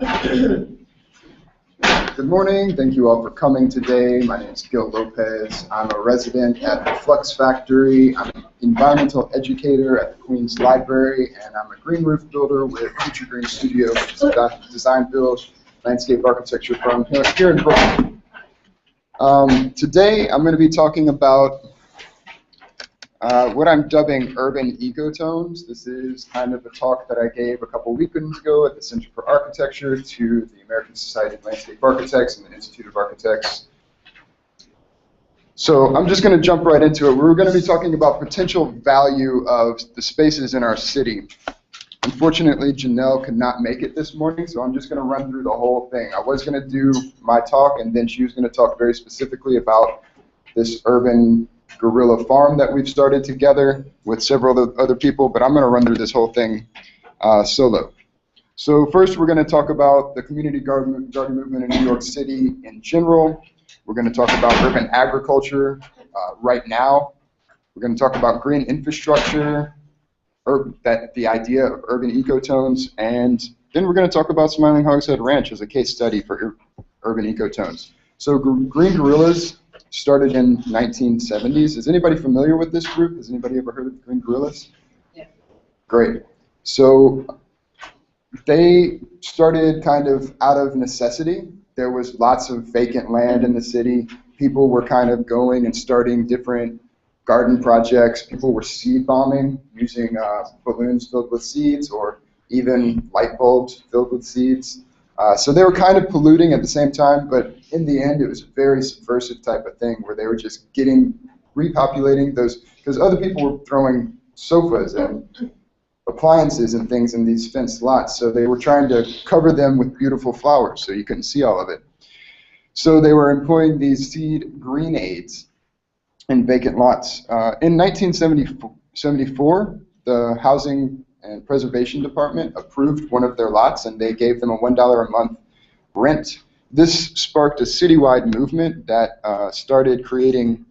Good morning. Thank you all for coming today. My name is Gil Lopez. I'm a resident at the Flux Factory. I'm an environmental educator at the Queens Library, and I'm a green roof builder with Future Green Studio, which is a design build landscape architecture firm here in Brooklyn. Today I'm going to be talking about what I'm dubbing urban ecotones. This is kind of a talk that I gave a couple weekends ago at the Center for Architecture to the American Society of Landscape Architects and the Institute of Architects. So I'm just going to jump right into it. We're going to be talking about potential value of the spaces in our city. Unfortunately, Janelle could not make it this morning, so I'm just going to run through the whole thing. I was going to do my talk, and then she was going to talk very specifically about this urban guerrilla farm that we've started together with several other people, but I'm going to run through this whole thing solo. So first we're going to talk about the community garden movement in New York City in general. We're going to talk about urban agriculture right now. We're going to talk about green infrastructure, the idea of urban ecotones, and then we're going to talk about Smiling Hogshead Ranch as a case study for urban ecotones. So Green Guerrillas started in 1970s. Is anybody familiar with this group? Has anybody ever heard of Green Guerrillas? Yeah. Great. So they started kind of out of necessity. There was lots of vacant land in the city. People were kind of going and starting different garden projects. People were seed bombing using balloons filled with seeds or even light bulbs filled with seeds. So they were kind of polluting at the same time, but in the end it was a very subversive type of thing where they were just repopulating those, because other people were throwing sofas and appliances and things in these fenced lots, so they were trying to cover them with beautiful flowers so you couldn't see all of it. So they were employing these seed grenades in vacant lots. In 1974, the Housing and Preservation Department approved one of their lots, and they gave them a $1 a month rent. This sparked a citywide movement that started creating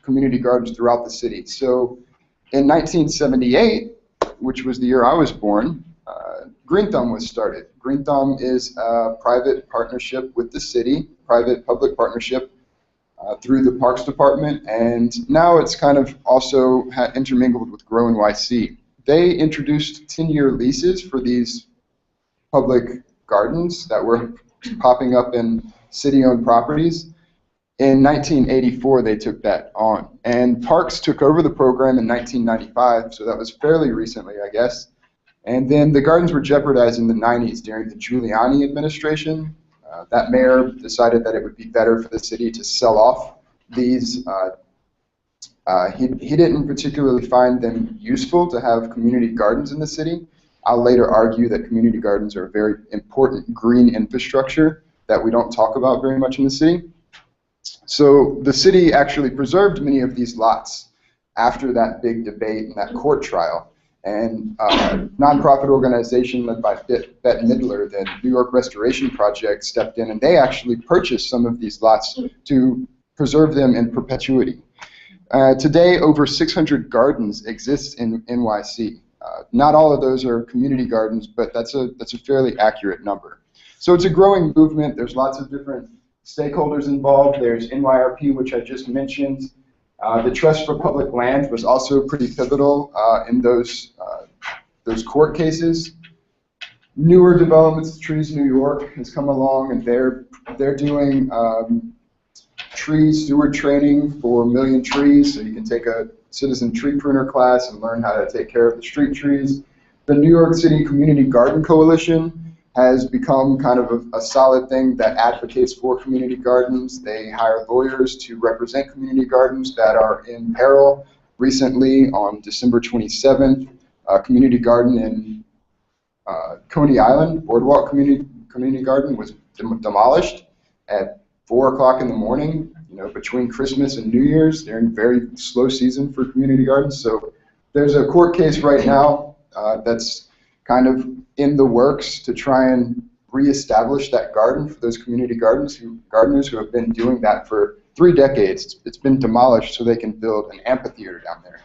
community gardens throughout the city. So in 1978, which was the year I was born, GreenThumb was started. GreenThumb is a private partnership with the city, private-public partnership through the Parks Department, and now it's kind of also intermingled with Grow NYC. They introduced 10-year leases for these public gardens that were popping up in city-owned properties. In 1984, they took that on. And Parks took over the program in 1995, so that was fairly recently, I guess. And then the gardens were jeopardized in the 90s during the Giuliani administration. That mayor decided that it would be better for the city to sell off these. He didn't particularly find them useful to have community gardens in the city. I'll later argue that community gardens are a very important green infrastructure that we don't talk about very much in the city. So the city actually preserved many of these lots after that big debate and that court trial. And a nonprofit organization led by Bette Midler, the New York Restoration Project, stepped in, and they actually purchased some of these lots to preserve them in perpetuity. Today, over 600 gardens exist in NYC. Not all of those are community gardens, but that's a fairly accurate number. So it's a growing movement. There's lots of different stakeholders involved. There's NYRP, which I just mentioned. The Trust for Public Land was also pretty pivotal in those court cases. Newer developments, Trees New York has come along, and they're doing tree steward training for 1 million trees, so you can take a citizen tree pruner class and learn how to take care of the street trees. The New York City Community Garden Coalition has become kind of a solid thing that advocates for community gardens. They hire lawyers to represent community gardens that are in peril. Recently, on December 27th, a community garden in Coney Island, Boardwalk Community Garden, was demolished at 4 o'clock in the morning, between Christmas and New Year's, during a very slow season for community gardens. So there's a court case right now that's kind of in the works to try and reestablish that garden for those community gardeners who have been doing that for 3 decades. It's been demolished so they can build an amphitheater down there.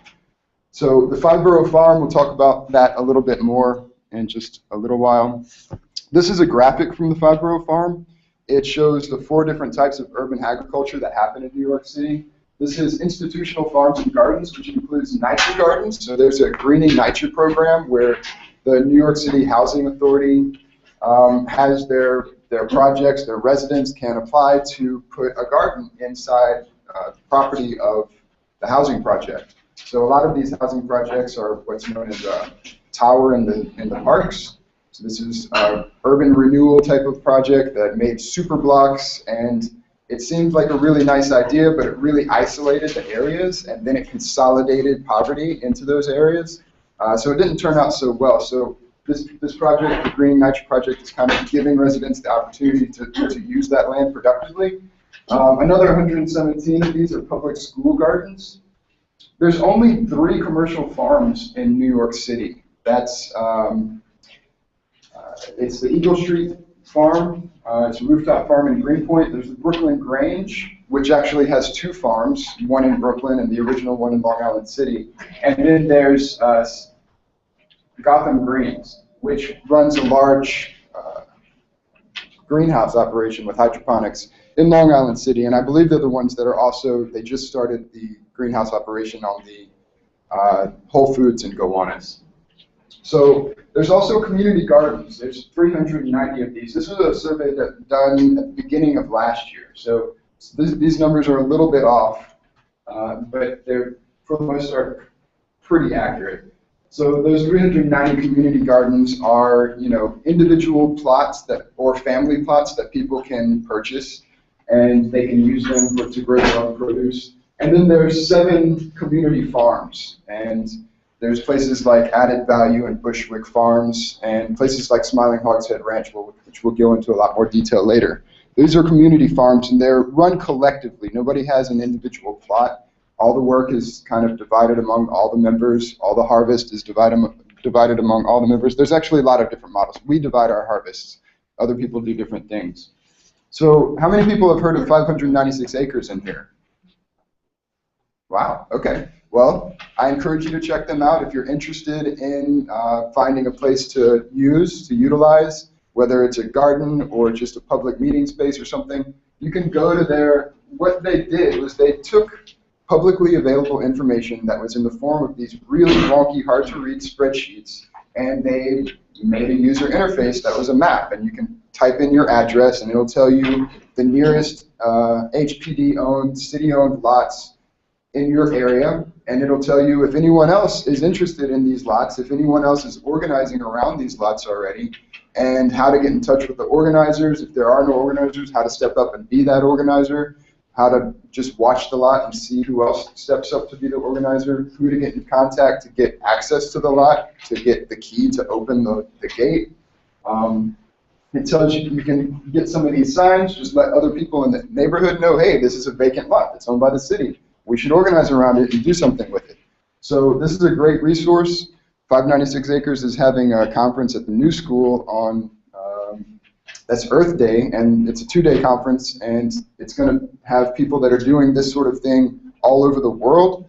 So the 5-borough farm, we'll talk about that a little bit more in just a little while. This is a graphic from the Five Borough Farm. It shows the 4 different types of urban agriculture that happen in New York City. This is institutional farms and gardens, which includes NYCHA gardens. So there's a greening NYCHA program where the New York City Housing Authority has their projects, their residents can apply to put a garden inside the property of the housing project. So a lot of these housing projects are what's known as a tower in the parks. So this is an urban renewal type of project that made super blocks, and it seemed like a really nice idea, but it really isolated the areas, and then it consolidated poverty into those areas. So it didn't turn out so well. So this project, the Green NYCHA project, is kind of giving residents the opportunity to use that land productively. Another 117 of these are public school gardens. There's only 3 commercial farms in New York City. That's it's the Eagle Street Farm. It's a rooftop farm in Greenpoint. There's the Brooklyn Grange, which actually has 2 farms, one in Brooklyn and the original one in Long Island City. And then there's Gotham Greens, which runs a large greenhouse operation with hydroponics in Long Island City. And I believe they're the ones that are also, they just started the greenhouse operation on the Whole Foods and Gowanus. So there's also community gardens. There's 390 of these. This was a survey that done at the beginning of last year. So these numbers are a little bit off, but they're, for the most part, pretty accurate. So those 390 community gardens are, individual plots or family plots that people can purchase, and they can use them to grow their own produce. And then there's 7 community farms, and there's places like Added Value and Bushwick Farms, and places like Smiling Hogshead Ranch, which we'll go into a lot more detail later. These are community farms, and they're run collectively. Nobody has an individual plot. All the work is kind of divided among all the members. All the harvest is divided among all the members. There's actually a lot of different models. We divide our harvests. Other people do different things. So how many people have heard of 596 acres in here? Wow, okay. Well, I encourage you to check them out if you're interested in finding a place to utilize, whether it's a garden or just a public meeting space or something. You can go to their, what they did was they took publicly available information that was in the form of these really wonky, hard-to-read spreadsheets, and they made a user interface that was a map, and you can type in your address, and it'll tell you the nearest HPD-owned, city-owned lots in your area, and it'll tell you if anyone else is interested in these lots, if anyone else is organizing around these lots already, and how to get in touch with the organizers. If there are no organizers, how to step up and be that organizer, how to just watch the lot and see who else steps up to be the organizer, who to get in contact to get access to the lot, to get the key to open the gate. It tells you you can get some of these signs, just let other people in the neighborhood know, hey, this is a vacant lot that's owned by the city. We should organize around it and do something with it. So this is a great resource. 596 Acres is having a conference at the New School on that's Earth Day, and it's a 2-day conference, and it's going to have people that are doing this sort of thing all over the world.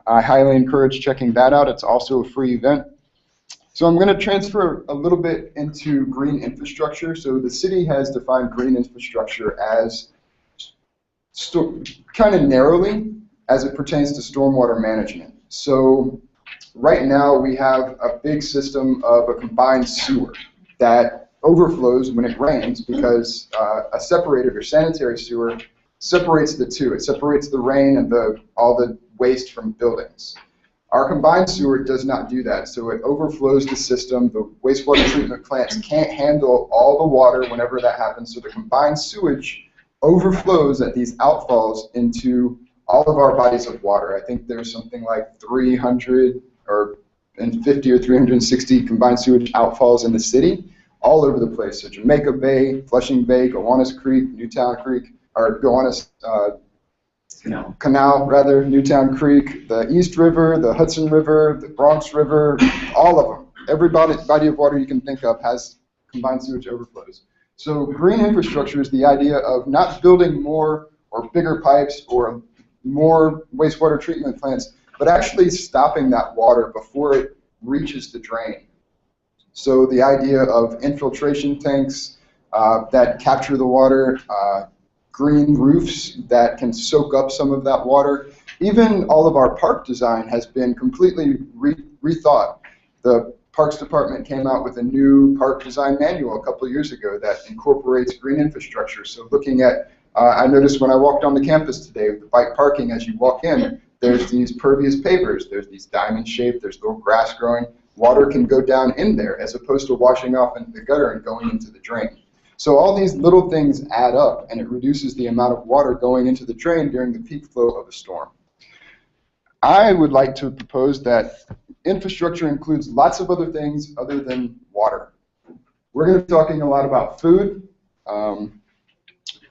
I highly encourage checking that out. It's also a free event. So I'm going to transfer a little bit into green infrastructure. So the city has defined green infrastructure as kind of narrowly as it pertains to stormwater management. So right now we have a big system of a combined sewer that overflows when it rains because a separated or sanitary sewer separates the two. It separates the rain and all the waste from buildings. Our combined sewer does not do that, so it overflows the system. The wastewater treatment plants can't handle all the water whenever that happens, so the combined sewage overflows at these outfalls into all of our bodies of water. I think there's something like 350 or 360 combined sewage outfalls in the city, all over the place. So Jamaica Bay, Flushing Bay, Gowanus Creek, Newtown Creek, or Gowanus Canal, rather, Newtown Creek, the East River, the Hudson River, the Bronx River, all of them. Every body of water you can think of has combined sewage overflows. So green infrastructure is the idea of not building more or bigger pipes or more wastewater treatment plants, but actually stopping that water before it reaches the drain. So the idea of infiltration tanks that capture the water, green roofs that can soak up some of that water. Even all of our park design has been completely rethought. The Parks Department came out with a new park design manual a couple of years ago that incorporates green infrastructure. So looking at, I noticed when I walked on the campus today, with the bike parking, as you walk in, there's these pervious pavers, there's these diamond shaped, there's little grass growing. Water can go down in there as opposed to washing off into the gutter and going into the drain. So all these little things add up, and it reduces the amount of water going into the drain during the peak flow of a storm. I would like to propose that infrastructure includes lots of other things other than water. We're going to be talking a lot about food.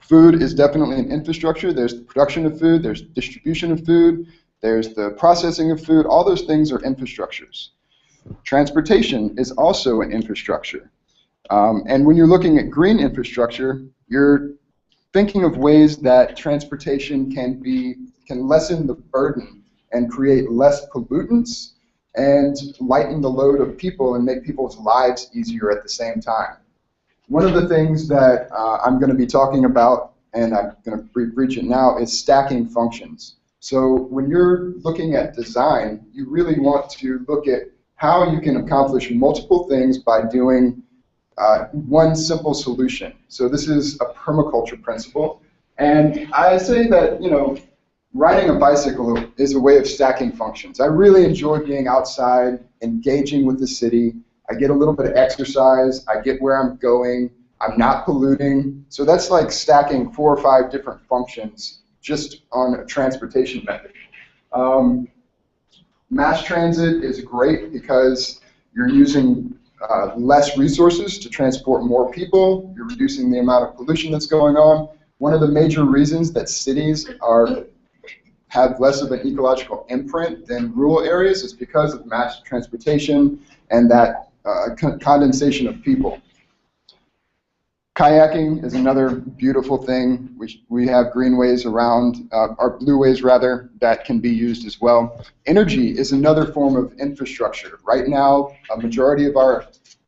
Food is definitely an infrastructure. There's the production of food, there's distribution of food, there's the processing of food. All those things are infrastructures. Transportation is also an infrastructure. And when you're looking at green infrastructure, you're thinking of ways that transportation can lessen the burden and create less pollutants and lighten the load of people and make people's lives easier at the same time. One of the things that I'm going to be talking about, and I'm going to preach it now, is stacking functions. So when you're looking at design, you really want to look at how you can accomplish multiple things by doing one simple solution. So this is a permaculture principle. And I say that, you know, riding a bicycle is a way of stacking functions. I really enjoy being outside, engaging with the city. I get a little bit of exercise. I get where I'm going. I'm not polluting. So that's like stacking 4 or 5 different functions just on a transportation method. Mass transit is great because you're using less resources to transport more people. You're reducing the amount of pollution that's going on. One of the major reasons that cities have less of an ecological imprint than rural areas is because of mass transportation and that condensation of people. Kayaking is another beautiful thing. We have greenways around, or blueways rather, that can be used as well. Energy is another form of infrastructure. Right now, a majority of our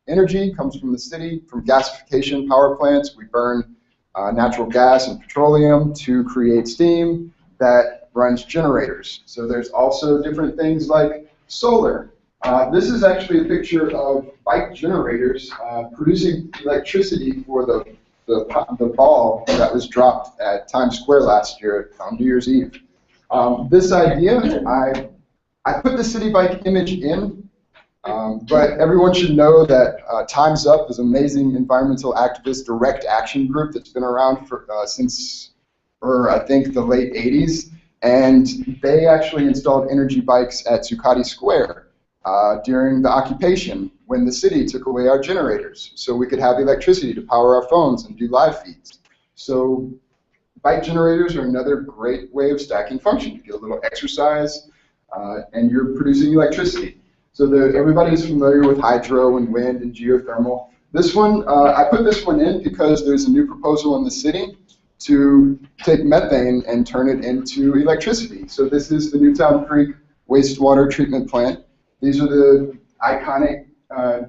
energy comes from the city, from gasification power plants. We burn natural gas and petroleum to create steam that runs generators. So there's also different things like solar. This is actually a picture of bike generators producing electricity for the ball that was dropped at Times Square last year on New Year's Eve. This idea, I put the city bike image in, but everyone should know that Time's Up is an amazing environmental activist direct action group that's been around for, since I think the late 80s, and they actually installed energy bikes at Zuccotti Square during the occupation when the city took away our generators so we could have electricity to power our phones and do live feeds. So bike generators are another great way of stacking function. You get a little exercise and you're producing electricity. So everybody is familiar with hydro and wind and geothermal. This one, I put this one in because there's a new proposal in the city to take methane and turn it into electricity. So this is the Newtown Creek wastewater treatment plant. These are the iconic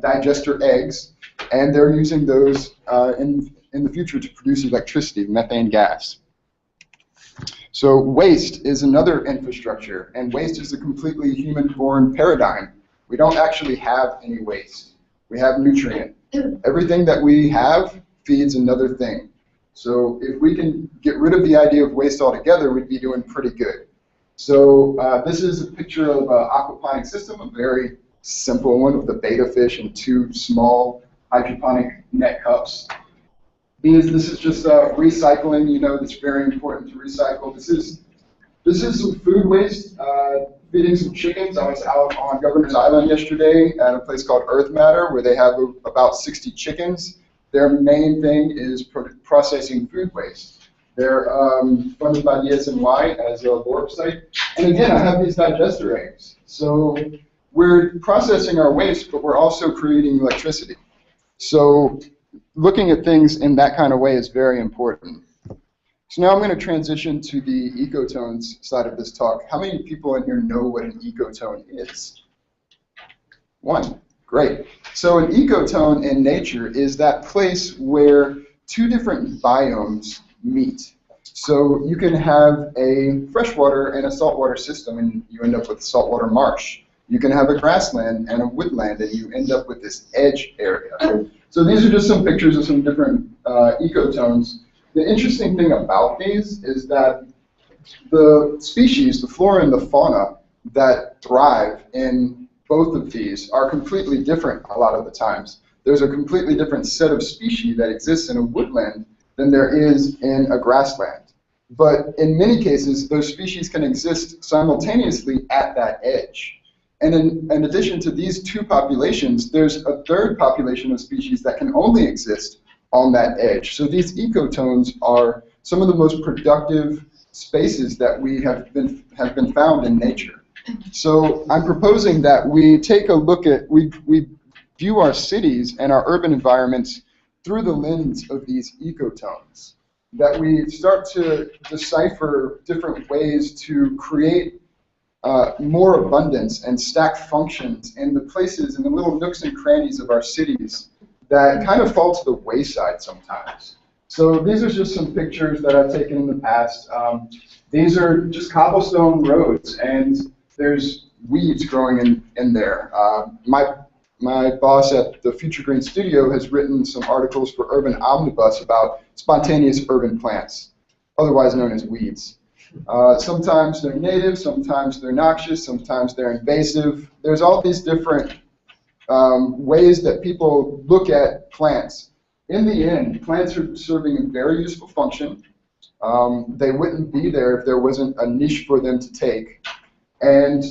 digester eggs, and they're using those in the future to produce electricity, methane gas. So waste is another infrastructure, and waste is a completely human-born paradigm. We don't actually have any waste. We have nutrient. Everything that we have feeds another thing. So if we can get rid of the idea of waste altogether, we'd be doing pretty good. So this is a picture of an aquaponic system, a very simple one with a betta fish and 2 small hydroponic net cups. This is just recycling. You know, it's very important to recycle. This is some food waste, feeding some chickens. I was out on Governor's Island yesterday at a place called Earth Matter where they have about 60 chickens. Their main thing is processing food waste. They're funded by DSNY as a LORP site. And again, I have these digester eggs. So we're processing our waste, but we're also creating electricity. So looking at things in that kind of way is very important. So now I'm going to transition to the Ecotones side of this talk. How many people in here know what an ecotone is? 1. Great. So an ecotone in nature is that place where two different biomes meet. So you can have a freshwater and a saltwater system, and you end up with a saltwater marsh. You can have a grassland and a woodland, and you end up with this edge area. So these are just some pictures of some different ecotones. The interesting thing about these is that the species, the flora and the fauna that thrive in both of these are completely different a lot of the times. There's a completely different set of species that exists in a woodland than there is in a grassland. But in many cases, those species can exist simultaneously at that edge. And in addition to these two populations, there's a third population of species that can only exist on that edge. So these ecotones are some of the most productive spaces that we have been found in nature. So I'm proposing that we take a look at, we view our cities and our urban environments through the lens of these ecotones, that we start to decipher different ways to create more abundance and stack functions in the places, in the little nooks and crannies of our cities that kind of fall to the wayside sometimes. So these are just some pictures that I've taken in the past. These are just cobblestone roads, and there's weeds growing in there. My boss at the Future Green Studio has written some articles for Urban Omnibus about spontaneous urban plants, otherwise known as weeds. Sometimes they're native, sometimes they're noxious, sometimes they're invasive. There's all these different ways that people look at plants. In the end, plants are serving a very useful function. They wouldn't be there if there wasn't a niche for them to take. And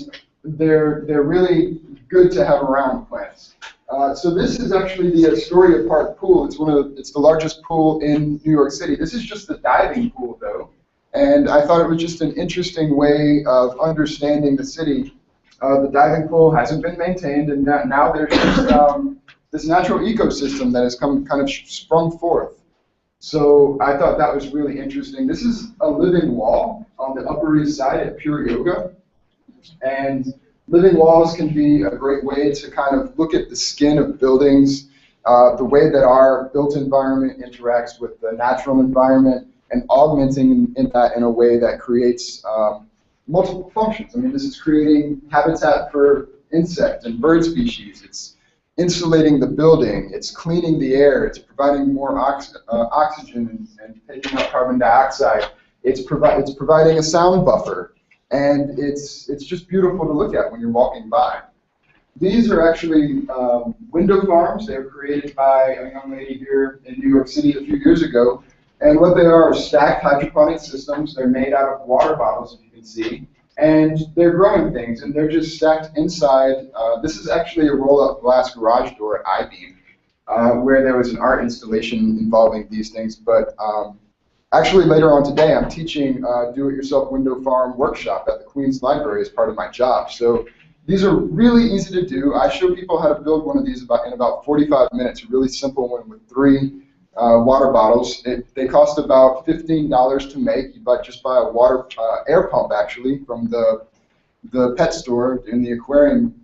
they're really good to have around, plants. So this is actually the Astoria Park pool. It's the largest pool in New York City. This is just the diving pool, though. And I thought it was just an interesting way of understanding the city. The diving pool hasn't been maintained, and now there's just, this natural ecosystem that has kind of sprung forth. So I thought that was really interesting. This is a living wall on the Upper East Side at Pure Yoga. And living walls can be a great way to kind of look at the skin of buildings, the way that our built environment interacts with the natural environment, and augmenting that in a way that creates multiple functions. I mean, this is creating habitat for insect and bird species. It's insulating the building. It's cleaning the air. It's providing more oxygen and taking out carbon dioxide. It's providing a sound buffer. And it's just beautiful to look at when you're walking by. These are actually window farms. They were created by a young lady here in New York City a few years ago. And what they are stacked hydroponic systems. They're made out of water bottles, if you can see. And they're growing things, and they're just stacked inside. This is actually a roll-up glass garage door at I-Beam, where there was an art installation involving these things. But actually, later on today, I'm teaching a do-it-yourself window farm workshop at the Queens Library as part of my job. So these are really easy to do. I show people how to build one of these in about 45 minutes, a really simple one with 3 water bottles. They cost about $15 to make. You just buy a water air pump, actually, from the pet store in the aquarium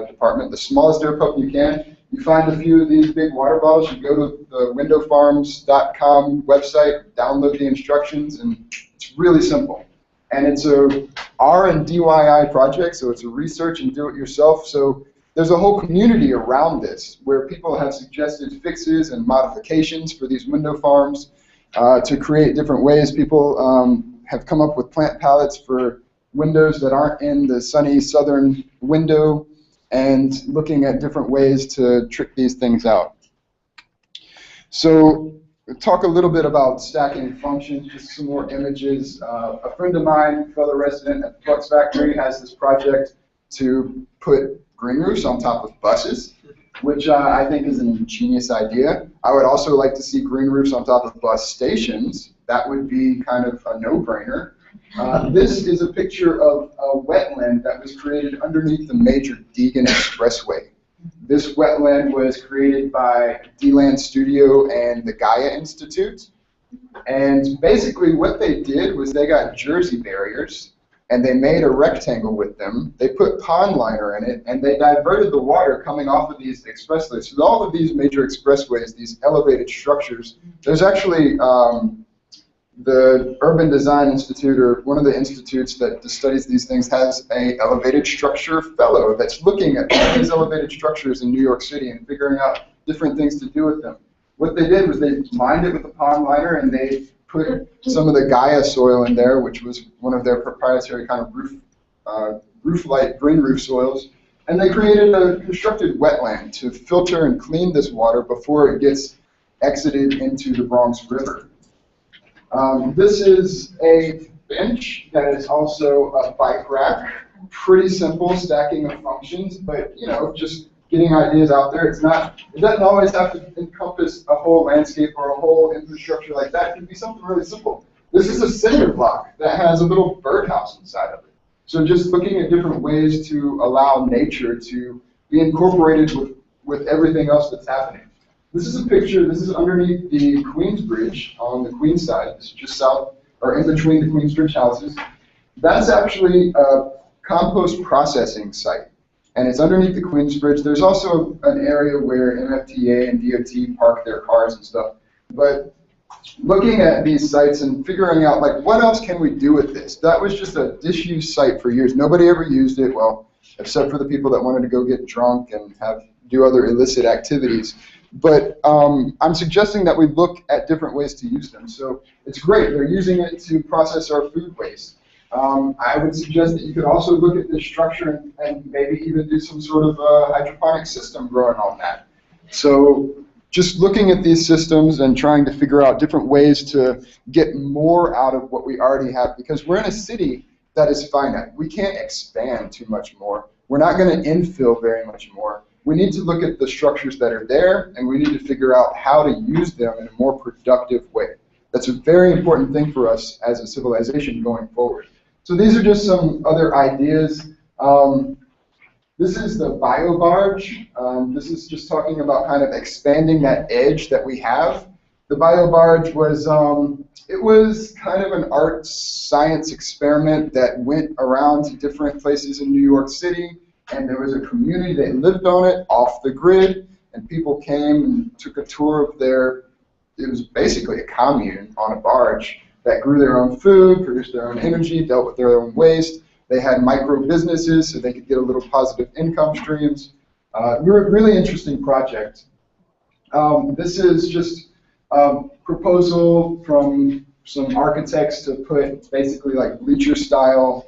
department, the smallest air pump you can. You find a few of these big water bottles, you go to the windowfarms.com website, download the instructions, and it's really simple. And it's a R and DIY project, so it's a research and do-it-yourself. So there's a whole community around this where people have suggested fixes and modifications for these window farms to create different ways. People have come up with plant palettes for windows that aren't in the sunny southern window, and looking at different ways to trick these things out. So we'll talk a little bit about stacking functions, just some more images. A friend of mine, fellow resident at the Flux Factory, has this project to put green roofs on top of buses, which I think is an ingenious idea. I would also like to see green roofs on top of bus stations. That would be kind of a no-brainer. This is a picture of a wetland that was created underneath the major Deegan Expressway. This wetland was created by D-Land Studio and the Gaia Institute. And basically what they did was they got Jersey barriers, and they made a rectangle with them. They put pond liner in it, and they diverted the water coming off of these expressways. So all of these major expressways, these elevated structures, there's actually the Urban Design Institute, or one of the institutes that studies these things, has a elevated structure fellow that's looking at all these elevated structures in New York City and figuring out different things to do with them. What they did was they lined it with a pond liner, and they put some of the Gaia soil in there, which was one of their proprietary kind of roof-like green roof soils, and they created a constructed wetland to filter and clean this water before it gets exited into the Bronx River. This is a bench that is also a bike rack. Pretty simple stacking of functions, but just getting ideas out there. It doesn't always have to encompass a whole landscape or a whole infrastructure like that. It can be something really simple. This is a cinder block that has a little birdhouse inside of it. So just looking at different ways to allow nature to be incorporated with everything else that's happening. This is a picture. This is underneath the Queens Bridge on the Queens side. This is just south, or in between the Queens Bridge houses. That's actually a compost processing site, and it's underneath the Queens Bridge. There's also an area where MFTA and DOT park their cars and stuff. But looking at these sites and figuring out, like, what else can we do with this? That was just a disused site for years. Nobody ever used it, well, except for the people that wanted to go get drunk and do other illicit activities. But I'm suggesting that we look at different ways to use them. So it's great. They're using it to process our food waste. I would suggest that you could also look at this structure and maybe even do some sort of hydroponic system growing on that. So just looking at these systems and trying to figure out different ways to get more out of what we already have, because we're in a city that is finite. We can't expand too much more. We're not going to infill very much more. We need to look at the structures that are there, and we need to figure out how to use them in a more productive way. That's a very important thing for us as a civilization going forward. So these are just some other ideas. This is the bio-barge. This is just talking about kind of expanding that edge that we have. The bio-barge was, it was kind of an art science experiment that went around to different places in New York City. And there was a community that lived on it, off the grid, and people came and took a tour of it was basically a commune on a barge that grew their own food, produced their own energy, dealt with their own waste. They had micro businesses so they could get a little positive income streams. Really interesting project. This is just a proposal from some architects to put basically like bleacher style.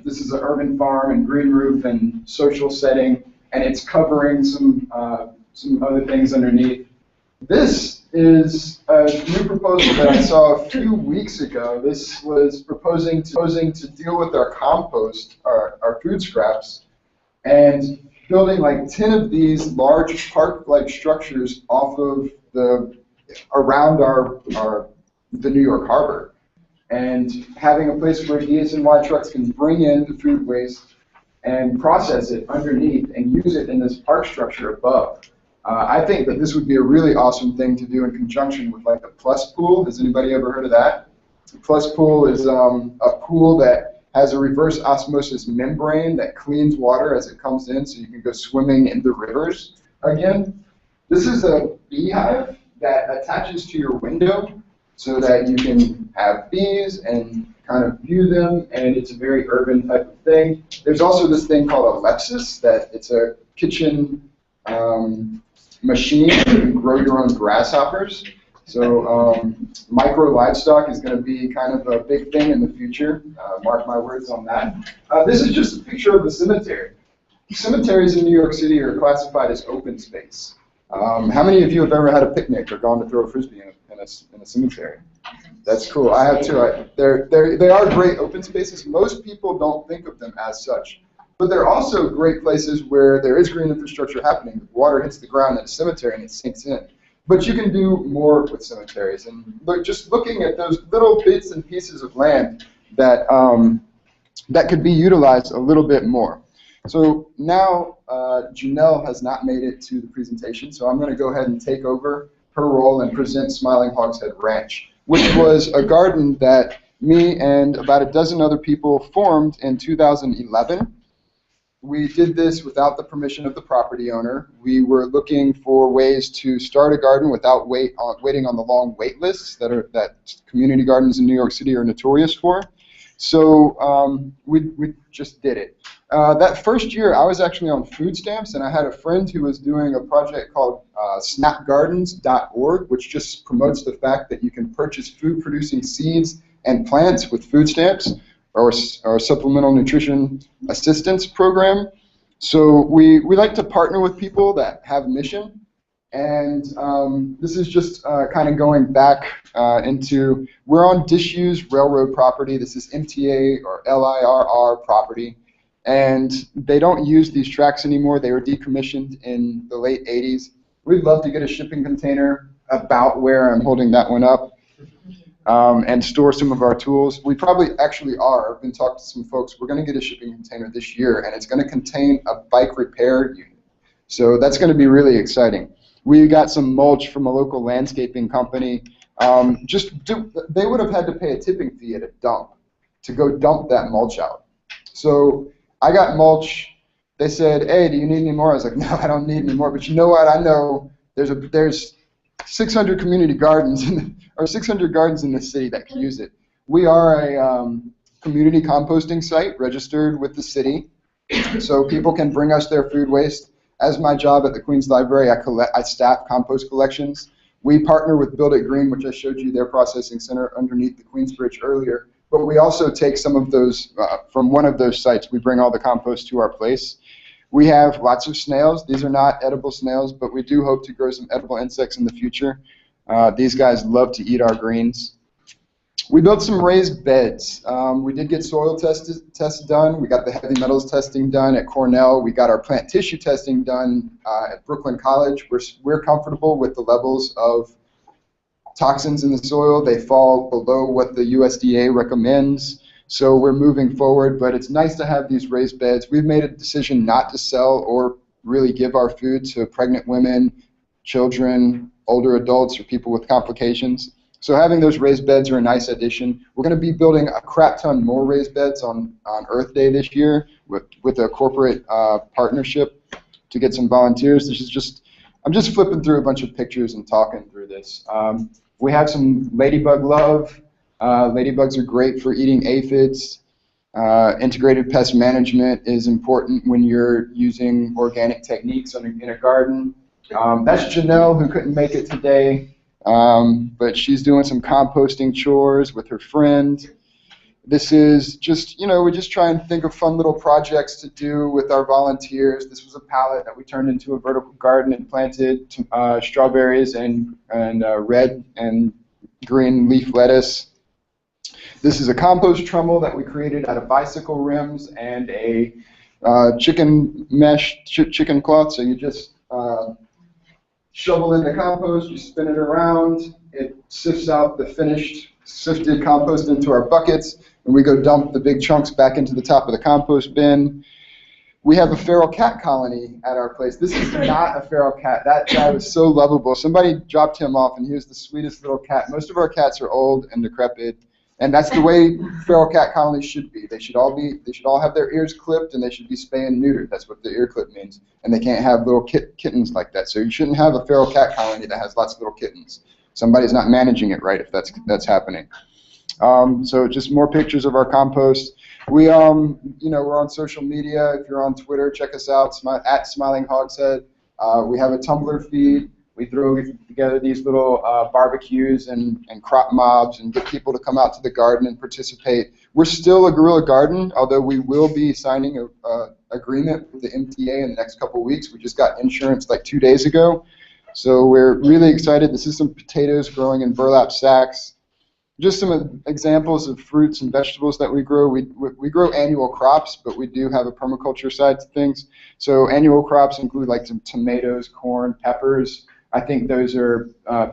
This is an urban farm and green roof and social setting, and it's covering some other things underneath. This is a new proposal that I saw a few weeks ago. This was proposing to deal with our compost, our food scraps, and building like 10 of these large park-like structures off of around the New York Harbor, and having a place where DSNY trucks can bring in the food waste and process it underneath and use it in this park structure above. I think that this would be a really awesome thing to do in conjunction with like the Plus Pool. Has anybody ever heard of that? The Plus Pool is a pool that has a reverse osmosis membrane that cleans water as it comes in, so you can go swimming in the rivers again. This is a beehive that attaches to your window so that you can have bees and kind of view them, and it's a very urban type of thing. There's also this thing called a Lepsis, that it's a kitchen machine where you can grow your own grasshoppers. So micro livestock is going to be kind of a big thing in the future. Mark my words on that. This is just a picture of the cemetery. Cemeteries in New York City are classified as open space. How many of you have ever had a picnic or gone to throw a frisbee in a cemetery? That's cool. I have too. They are great open spaces. Most people don't think of them as such. But they're also great places where there is green infrastructure happening. Water hits the ground in a cemetery and it sinks in. But you can do more with cemeteries. And just looking at those little bits and pieces of land that, that could be utilized a little bit more. So now Janelle has not made it to the presentation, so I'm going to go ahead and take over her role and present Smiling Hogshead Ranch, which was a garden that me and about a dozen other people formed in 2011. We did this without the permission of the property owner. We were looking for ways to start a garden without waiting on the long wait lists that community gardens in New York City are notorious for. So we just did it. That first year, I was actually on food stamps, and I had a friend who was doing a project called snapgardens.org, which just promotes the fact that you can purchase food-producing seeds and plants with food stamps, or supplemental nutrition assistance program. So we like to partner with people that have a mission, and this is just kind of going back into, we're on disused railroad property. This is MTA or LIRR property, and they don't use these tracks anymore. They were decommissioned in the late 80s. We'd love to get a shipping container about where I'm holding that one up. And store some of our tools. We probably actually are. I've been talking to some folks. We're going to get a shipping container this year, and it's going to contain a bike repair unit. So that's going to be really exciting. We got some mulch from a local landscaping company. They would have had to pay a tipping fee at a dump to go dump that mulch out. So I got mulch. They said, "Hey, do you need any more?" I was like, "No, I don't need any more." But you know what? I know there's 600 community gardens or 600 gardens in the city that can use it. We are a community composting site registered with the city, so people can bring us their food waste. As my job at the Queens Library, I staff compost collections. We partner with Build It Green, which I showed you their processing center underneath the Queens Bridge earlier, but we also take some of those from one of those sites. We bring all the compost to our place. We have lots of snails. These are not edible snails, but we do hope to grow some edible insects in the future. These guys love to eat our greens. We built some raised beds. We did get soil tests done. We got the heavy metals testing done at Cornell. We got our plant tissue testing done at Brooklyn College. We're comfortable with the levels of toxins in the soil. They fall below what the USDA recommends. So we're moving forward, but it's nice to have these raised beds. We've made a decision not to sell or really give our food to pregnant women, children, older adults, or people with complications. So having those raised beds are a nice addition. We're going to be building a crap ton more raised beds on Earth Day this year with a corporate partnership to get some volunteers. I'm just flipping through a bunch of pictures and talking through this. We have some ladybug love. Ladybugs are great for eating aphids. Integrated pest management is important when you're using organic techniques in a garden. That's Janelle, who couldn't make it today, but she's doing some composting chores with her friend. This is just, we just try and think of fun little projects to do with our volunteers. This was a pallet that we turned into a vertical garden and planted strawberries and red and green leaf lettuce. This is a compost trommel that we created out of bicycle rims and a chicken mesh, chicken cloth. So you just shovel in the compost, you spin it around, it sifts out the finished sifted compost into our buckets, and we go dump the big chunks back into the top of the compost bin. We have a feral cat colony at our place. This is not a feral cat. That guy was so lovable. Somebody dropped him off, and he was the sweetest little cat. Most of our cats are old and decrepit. And that's the way feral cat colonies should be. They should all have their ears clipped, and they should be spayed and neutered. That's what the ear clip means. And they can't have little kittens like that. So you shouldn't have a feral cat colony that has lots of little kittens. Somebody's not managing it right if that's happening. So just more pictures of our compost. We're on social media. If you're on Twitter, check us out at Smiling Hogshead. We have a Tumblr feed. We throw together these little barbecues and crop mobs and get people to come out to the garden and participate. We're still a guerrilla garden, although we will be signing an agreement with the MTA in the next couple of weeks. We just got insurance like 2 days ago. So we're really excited. This is some potatoes growing in burlap sacks. Just some examples of fruits and vegetables that we grow. We grow annual crops, but we do have a permaculture side to things. So annual crops include like some tomatoes, corn, peppers. I think those are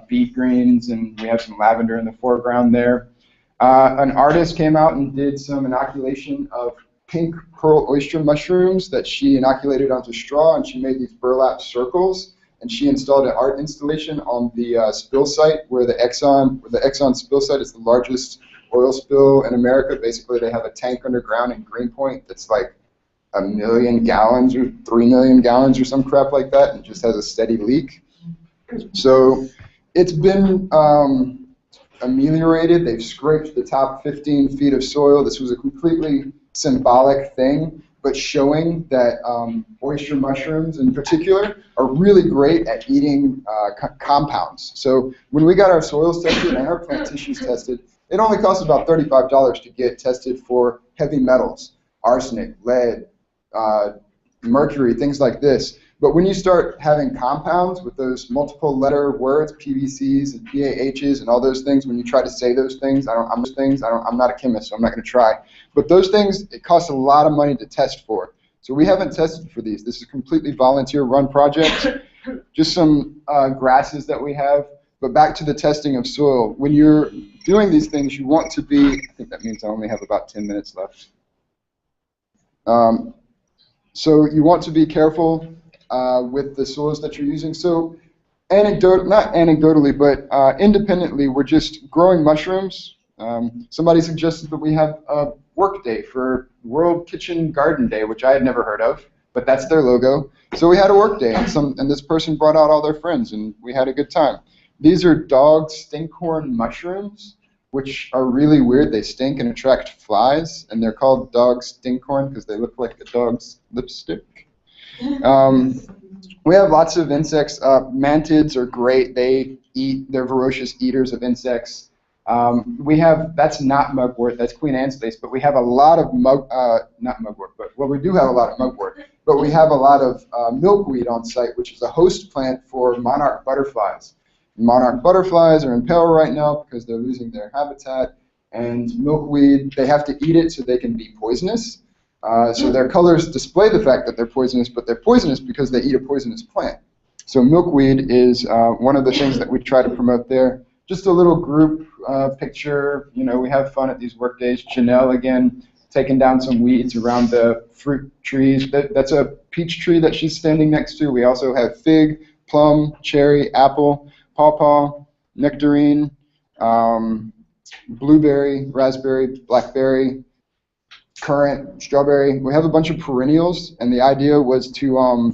beet greens, and we have some lavender in the foreground there. An artist came out and did some inoculation of pink pearl oyster mushrooms that she inoculated onto straw, and she made these burlap circles, and she installed an art installation on the spill site where the Exxon spill site is the largest oil spill in America. Basically, they have a tank underground in Greenpoint that's like 1 million gallons or 3 million gallons or some crap like that, and just has a steady leak. So it's been ameliorated. They've scraped the top 15 feet of soil. This was a completely symbolic thing, but showing that oyster mushrooms in particular are really great at eating compounds. So when we got our soils tested and our plant tissues tested, it only cost about $35 to get tested for heavy metals, arsenic, lead, mercury, things like this. But when you start having compounds with those multiple letter words, PVCs and PAHs and all those things, when you try to say those things, I'm not a chemist, so I'm not going to try. But those things, it costs a lot of money to test for. So we haven't tested for these. This is a completely volunteer-run project, just some grasses that we have. But back to the testing of soil. When you're doing these things, you want to be, I think that means I only have about 10 minutes left. So you want to be careful with the soils that you're using. So not anecdotally, but independently, we're just growing mushrooms. Somebody suggested that we have a work day for World Kitchen Garden Day, which I had never heard of, but that's their logo. So we had a work day, and this person brought out all their friends, and we had a good time. These are dog stinkhorn mushrooms, which are really weird. They stink and attract flies, and they're called dog stinkhorn because they look like a dog's lipstick. We have lots of insects. Mantids are great. They're voracious eaters of insects. That's not mugwort, that's Queen Anne's lace, but we have a lot of not mugwort, we do have a lot of mugwort, but we have a lot of milkweed on site, which is a host plant for monarch butterflies. Monarch butterflies are in peril right now because they're losing their habitat, and milkweed, they have to eat it so they can be poisonous. So their colors display the fact that they're poisonous, but they're poisonous because they eat a poisonous plant. So milkweed is one of the things that we try to promote there. Just a little group picture. You know, we have fun at these work days. Janelle, again, taking down some weeds around the fruit trees. That's a peach tree that she's standing next to. We also have fig, plum, cherry, apple, pawpaw, nectarine, blueberry, raspberry, blackberry, currant, strawberry. We have a bunch of perennials, and the idea was to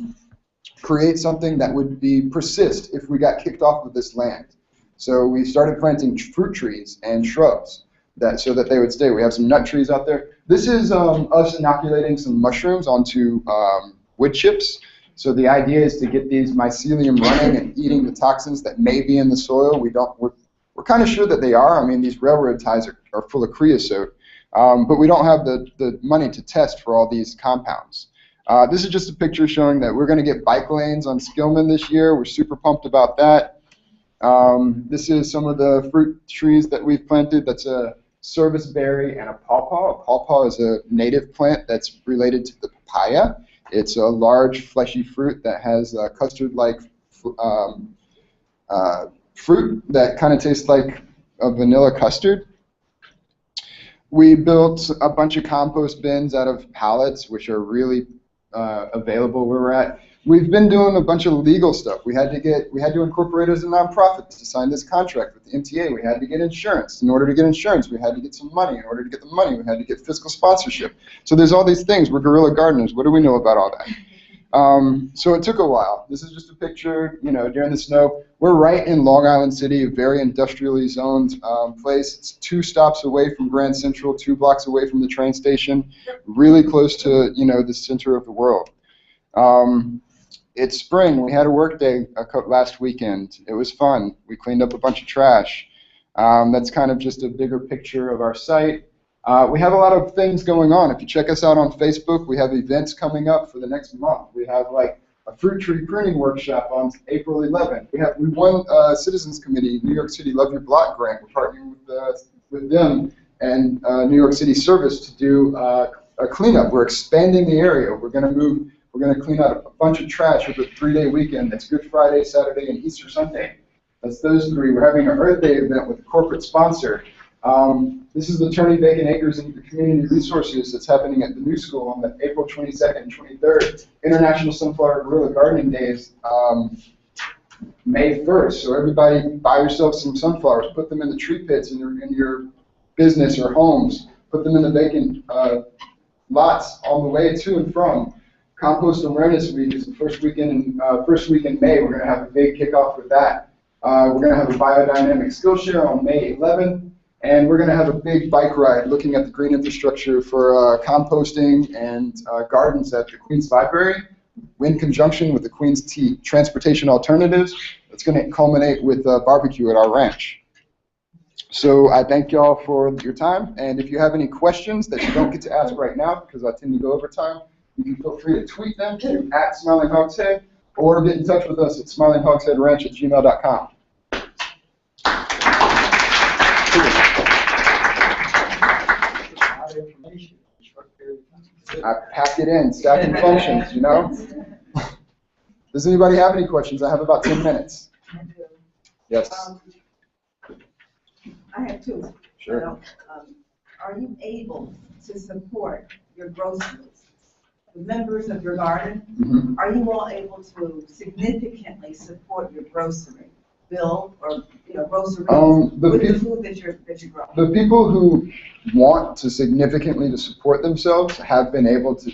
create something that would persist if we got kicked off of this land. So we started planting fruit trees and shrubs so that they would stay. We have some nut trees out there. This is us inoculating some mushrooms onto wood chips. So the idea is to get these mycelium running and eating the toxins that may be in the soil. We're kind of sure that they are. I mean, these railroad ties are full of creosote, but we don't have the money to test for all these compounds. This is just a picture showing that we're going to get bike lanes on Skillman this year. We're super pumped about that. This is some of the fruit trees that we've planted. That's a service berry and a pawpaw. A pawpaw is a native plant that's related to the papaya. It's a large, fleshy fruit that has a custard-like fruit that kind of tastes like a vanilla custard. We built a bunch of compost bins out of pallets, which are really available where we're at. We've been doing a bunch of legal stuff. We had to incorporate as a nonprofit to sign this contract with the MTA. We had to get insurance. In order to get insurance, we had to get some money. In order to get the money, we had to get fiscal sponsorship. So there's all these things. We're guerrilla gardeners. What do we know about all that? So it took a while. This is just a picture, you know, during the snow. We're right in Long Island City, a very industrially zoned place. It's 2 stops away from Grand Central, 2 blocks away from the train station, really close to, you know, the center of the world. It's spring. We had a work day last weekend. It was fun. We cleaned up a bunch of trash. That's kind of just a bigger picture of our site. We have a lot of things going on. If you check us out on Facebook, we have events coming up for the next month. We have like a fruit tree pruning workshop on April 11th. We won a Citizens Committee, New York City Love Your Block grant. We're partnering with them and New York City Service to do a cleanup. We're expanding the area. We're going to clean out a bunch of trash over a 3-day weekend. That's Good Friday, Saturday, and Easter Sunday. That's those 3. We're having an Earth Day event with a corporate sponsor. This is the Turning Vacant Acres into Community Resources that's happening at the New School on the April 22nd and 23rd. International Sunflower Guerrilla Gardening Days, May 1st. So everybody buy yourself some sunflowers, put them in the tree pits in your business or homes, put them in the vacant lots on the way to and from. Compost Awareness Week is the first week in May. We're going to have a big kickoff with that. We're going to have a biodynamic Skillshare on May 11th, and we're going to have a big bike ride looking at the green infrastructure for composting and gardens at the Queens Library in conjunction with the Queens Transportation Alternatives. It's going to culminate with a barbecue at our ranch. So I thank y'all for your time, and if you have any questions that you don't get to ask right now, because I tend to go over time, you can feel free to tweet them to @SmilingHogshead or get in touch with us at smilinghogsheadranch@gmail.com. I packed it in, stacking functions, you know? Does anybody have any questions? I have about 10 minutes. I do. Yes. I have two. Sure. Are you able to support your groceries, the members of your garden? Mm-hmm. Are you all able to significantly support your grocery bill or groceries with the food that you're growing? The people who want to significantly to support themselves have been able to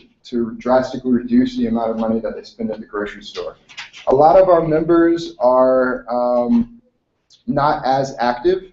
drastically reduce the amount of money that they spend at the grocery store. A lot of our members are not as active.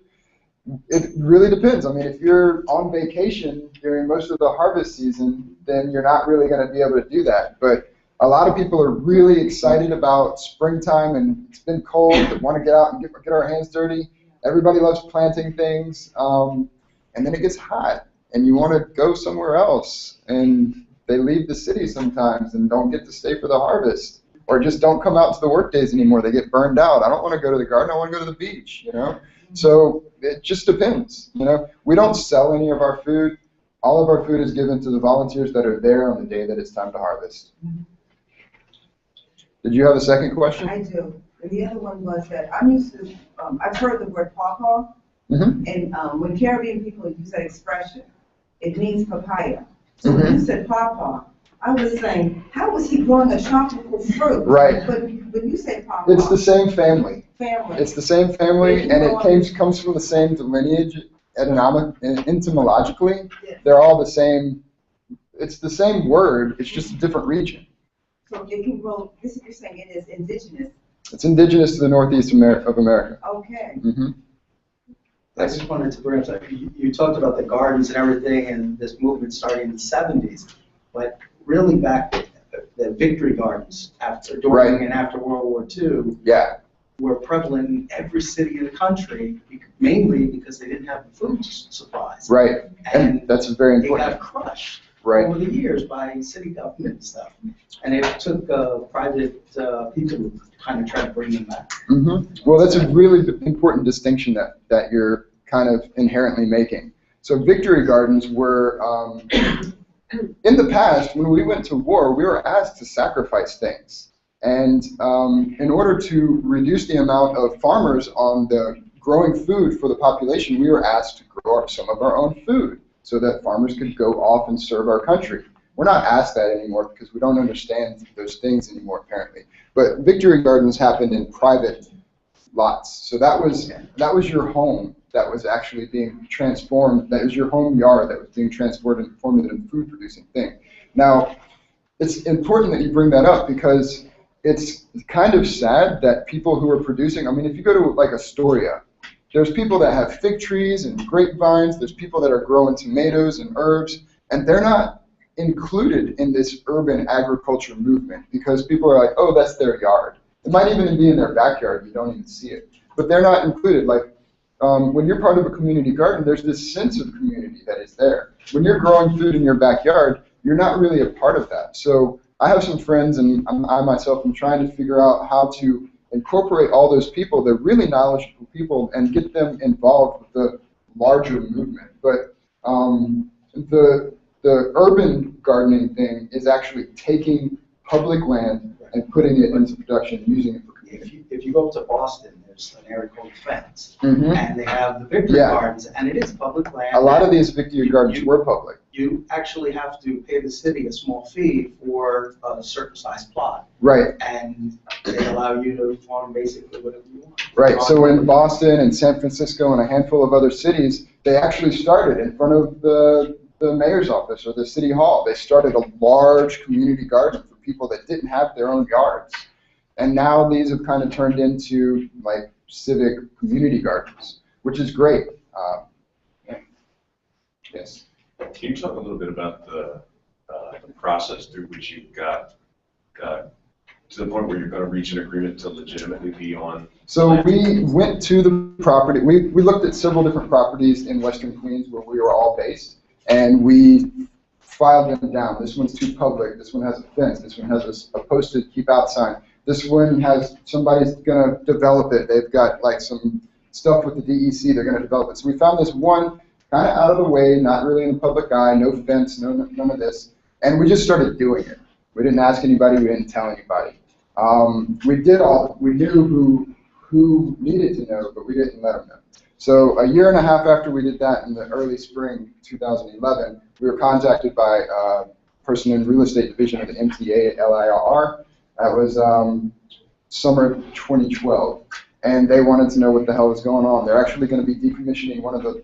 It really depends. I mean, if you're on vacation during most of the harvest season, then you're not really going to be able to do that. But a lot of people are really excited about springtime, and it's been cold. They want to get out and get our hands dirty. Everybody loves planting things, and then it gets hot, and you want to go somewhere else. And they leave the city sometimes and don't get to stay for the harvest, or just don't come out to the work days anymore. They get burned out. I don't want to go to the garden. I want to go to the beach, you know? So it just depends, you know? We don't sell any of our food. All of our food is given to the volunteers that are there on the day that it's time to harvest. Did you have a second question? I do. And the other one was that I'm used to, I've heard the word pawpaw, and when Caribbean people use that expression, it means papaya. So when you said pawpaw, I was saying, how was he growing a tropical fruit? Right. But when you say pawpaw, it's the same family. It's the same family, and it comes from the same lineage, etymologically. Yes. They're all the same. It's the same word. It's just a different region. So it can grow. This is you're saying it is indigenous. It's indigenous to the northeast of America. Okay. Mm-hmm. I just wanted to bring up that you talked about the gardens and everything, and this movement starting in the 70s, but really back the victory gardens during and after World War II. Yeah. Were prevalent in every city in the country, mainly because they didn't have the food supplies. Right, and that's very They important. got crushed Right. over the years by city government and stuff. And it took private people to kind of try to bring them back. Mm-hmm. Well, that's a really important distinction that you're kind of inherently making. So victory gardens were, in the past, when we went to war, we were asked to sacrifice things. And in order to reduce the amount of farmers on the growing food for the population, we were asked to grow up some of our own food so that farmers could go off and serve our country. We're not asked that anymore because we don't understand those things anymore, apparently. But victory gardens happened in private lots. So that was your home that was actually being transformed. That was your home yard that was being transformed into a food-producing thing. Now, it's important that you bring that up because it's kind of sad that people who are producing, I mean, if you go to like Astoria, there's people that have fig trees and grapevines, there's people that are growing tomatoes and herbs, and they're not included in this urban agriculture movement because people are like, oh, that's their yard. It might even be in their backyard, you don't even see it. But they're not included. Like, when you're part of a community garden, there's this sense of community that is there. When you're growing food in your backyard, you're not really a part of that. So I have some friends, and I myself am trying to figure out how to incorporate all those people, the really knowledgeable people, and get them involved with the larger movement. But the urban gardening thing is actually taking public land and putting it into production, using it for community. If you go to Boston, there's an area called Fence, Mm-hmm. and they have the victory gardens, and it is public land. A lot of these victory gardens were public. You actually have to pay the city a small fee for a certain size plot. Right. And they allow you to farm basically whatever you want. Right. So in Boston and San Francisco and a handful of other cities, they actually started in front of the mayor's office or the city hall. They started a large community garden for people that didn't have their own yards. And now these have kind of turned into like civic community gardens, which is great. Yes. Can you talk a little bit about the process through which you got to the point where you're going to reach an agreement to legitimately be on? So we went to the property. We looked at several different properties in Western Queens where we were all based, and we filed them down. This one's too public. This one has a fence. This one has a posted keep out sign. This one has somebody's going to develop it. They've got like some stuff with the DEC. They're going to develop it. So we found this one kind of out of the way, not really in the public eye, no fence, none of this, and we just started doing it. We didn't ask anybody. We didn't tell anybody. We knew who needed to know, but we didn't let them know. So a year and a half after we did that, in the early spring 2011, we were contacted by a person in the real estate division of the MTA at LIRR. That was summer 2012. And they wanted to know what the hell was going on. They're actually going to be decommissioning one of the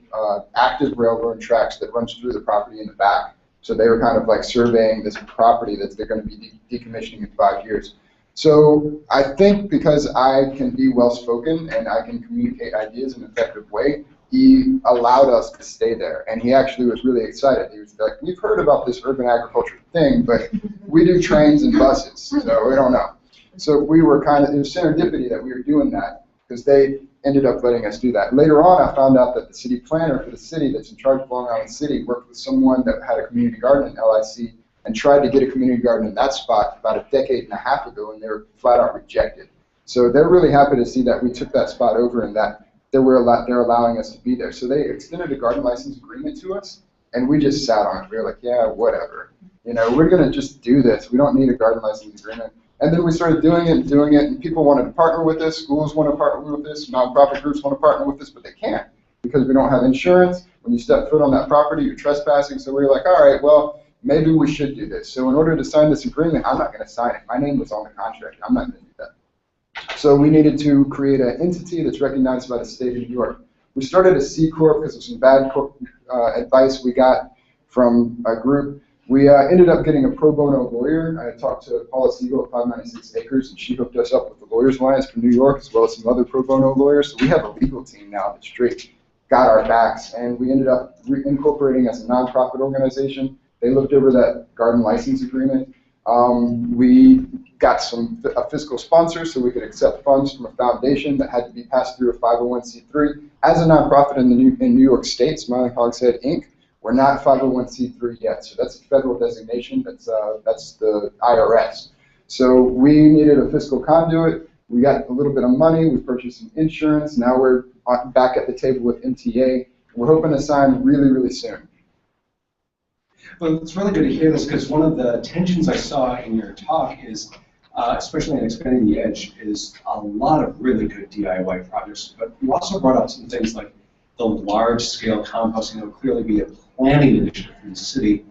active railroad tracks that runs through the property in the back. So they were kind of like surveying this property that they're going to be decommissioning in 5 years. So I think because I can be well-spoken and I can communicate ideas in an effective way, he allowed us to stay there. And he actually was really excited. He was like, we've heard about this urban agriculture thing, but we do trains and buses, so we don't know. So we were kind of, it was serendipity that we were doing that, because they ended up letting us do that. Later on, I found out that the city planner for the city that's in charge of Long Island City worked with someone that had a community garden in LIC and tried to get a community garden in that spot about a decade and a half ago, and they were flat out rejected. So they're really happy to see that we took that spot over and that they're allowing us to be there. So they extended a garden license agreement to us, and we just sat on it. We were like, yeah, whatever. You know, we're going to just do this. We don't need a garden license agreement. And then we started doing it, and people wanted to partner with us. Schools want to partner with us. Nonprofit groups want to partner with us, but they can't because we don't have insurance. When you step foot on that property, you're trespassing. So we were like, all right, well, maybe we should do this. So in order to sign this agreement, I'm not going to sign it. My name was on the contract. I'm not going to do that. So we needed to create an entity that's recognized by the state of New York. We started a C Corp because of some bad advice we got from a group. We ended up getting a pro bono lawyer. I talked to Paula Siegel at 596 Acres, and she hooked us up with the Lawyers Alliance from New York, as well as some other pro bono lawyers. So we have a legal team now that straight got our backs, and we ended up incorporating as a nonprofit organization. They looked over that garden license agreement. We got a fiscal sponsor so we could accept funds from a foundation that had to be passed through a 501c3. As a nonprofit in New York State, Smiling Hogshead, Inc., we're not 501c3 yet, so that's a federal designation. That's the IRS. So we needed a fiscal conduit. We got a little bit of money. We purchased some insurance. Now we're back at the table with MTA. We're hoping to sign really, really soon. Well, it's really good to hear this because one of the tensions I saw in your talk is, especially in Expanding the Edge, is a lot of really good DIY projects. But you also brought up some things like the large-scale composting that would clearly be a planning initiative from the city.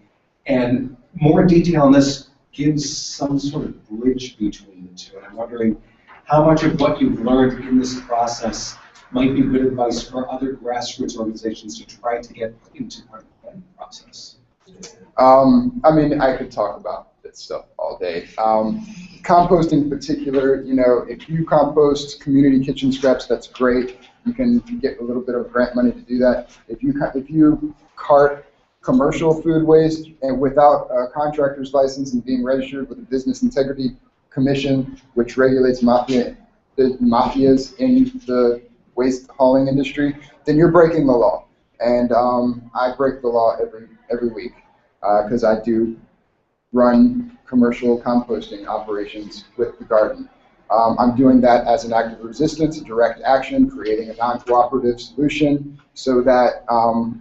And more detail on this gives some sort of bridge between the two. And I'm wondering how much of what you've learned in this process might be good advice for other grassroots organizations to try to get into part of the planning process. I mean, I could talk about this stuff all day. Compost in particular, you know, if you compost community kitchen scraps, that's great. You can get a little bit of grant money to do that. If you cart commercial food waste and without a contractor's license and being registered with the Business Integrity Commission, which regulates the mafias in the waste hauling industry, then you're breaking the law. And I break the law every week because I do run commercial composting operations with the garden. I'm doing that as an act of resistance, a direct action, creating a non-cooperative solution so that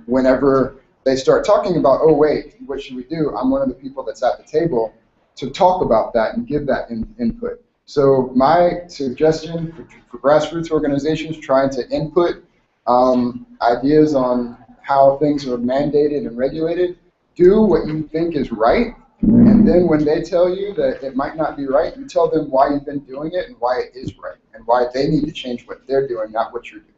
whenever they start talking about, oh wait, what should we do? I'm one of the people that's at the table to talk about that and give that input. So my suggestion for grassroots organizations trying to input ideas on how things are mandated and regulated, do what you think is right, and then when they tell you that it might not be right, you tell them why you've been doing it and why it is right, and why they need to change what they're doing, not what you're doing.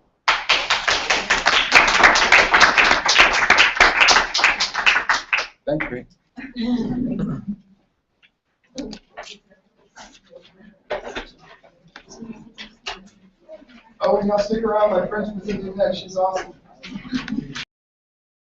Thanks, Bree. Oh, and y'all stick around. My friend's presenting next. She's awesome.